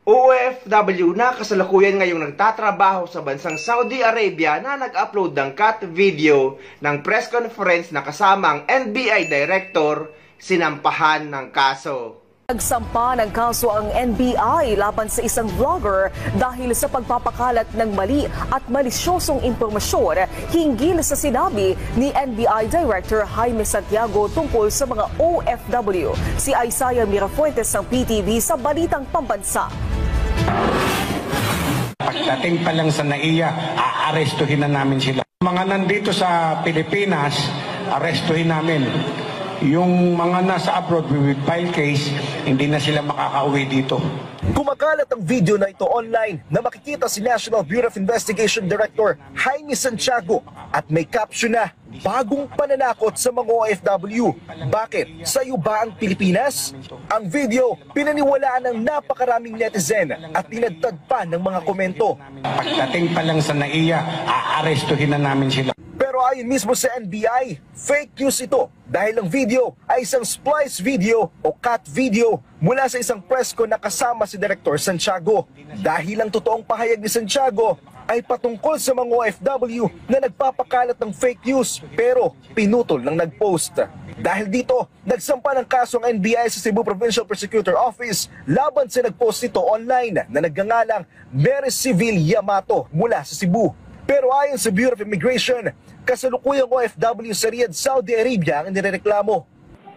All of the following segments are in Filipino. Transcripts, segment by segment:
OFW na kasalukuyan ngayong nagtatrabaho sa bansang Saudi Arabia na nag-upload ng cut video ng press conference na kasama ang NBI Director, sinampahan ng kaso. Nagsampa ng kaso ang NBI laban sa isang vlogger dahil sa pagpapakalat ng mali at malisyosong impormasyon hinggil sa sinabi ni NBI Director Jaime Santiago tungkol sa mga OFW. Si Isaiah Mirafuentes ng PTV sa Balitang Pambansa. Pagdating pa lang sa NAIA, aarestuhin na namin sila. Mga nandito sa Pilipinas, arestuhin namin. Yung mga nasa abroad with file case, hindi na sila makakauwi dito. Kumakalat ang video na ito online na makikita si National Bureau of Investigation Director Jaime Santiago at may caption na, "Bagong pananakot sa mga OFW. Bakit? Sa'yo ba ang Pilipinas?" Ang video, pinaniwalaan ng napakaraming netizen at tinagtad pa ng mga komento. Pagdating pa lang sa NAIA, aarestuhin na namin sila. Pero ayon mismo sa NBI, fake news ito dahil ang video ay isang splice video o cut video mula sa isang press con na kasama si Director Santiago. Dahil ang totoong pahayag ni Santiago ay patungkol sa mga OFW na nagpapakalat ng fake news pero pinutol ng nag-post. Dahil dito, nagsampa ng kaso ang NBI sa Cebu Provincial Prosecutor Office laban sa nag-post nito online na nagngangalang Mary Civil Yamato mula sa Cebu. Pero ayon sa Bureau of Immigration, kasalukuyang OFW sa Riyadh, Saudi Arabia ang nirereklamo.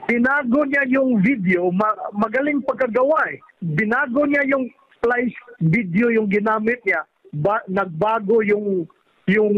Binago niya yung video, magaling pagkagawa eh. Binago niya yung splice video yung ginamit niya. Nagbago yung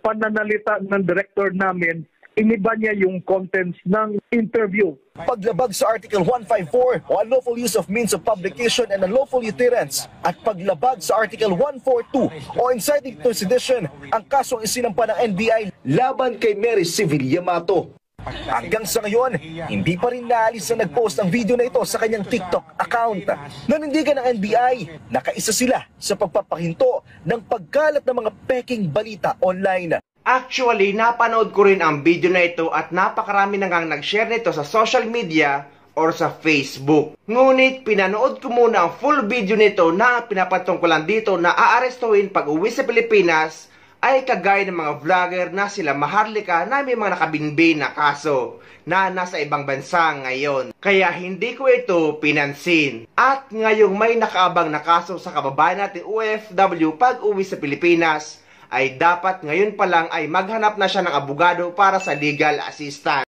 pananalita ng director namin. Iniba niya yung contents ng interview. Paglabag sa Article 154 o unlawful use of means of publication and unlawful utterance at paglabag sa Article 142 o inciting to sedition ang kasong isinampa ng NBI laban kay Mary Civil Yamato. Hanggang sa ngayon, hindi pa rin naalis na nag-post ang video na ito sa kanyang TikTok account. Nanindigan ng NBI, nakaisa sila sa pagpapahinto ng pagkalat ng mga peking balita online. Actually, napanood ko rin ang video na ito at napakarami na ngang nag-share nito sa social media or sa Facebook. Ngunit pinanood ko muna ang full video nito na pinapatungkulan dito na aarestuhin pag uwi sa Pilipinas ay kagaya ng mga vlogger na sila Maharlika na may mga nakabinbin na kaso na nasa ibang bansa ngayon. Kaya hindi ko ito pinansin. At ngayong may nakaabang na kaso sa kababayan natin OFW pag uwi sa Pilipinas, ay dapat ngayon pa lang ay maghanap na siya ng abogado para sa legal assistance.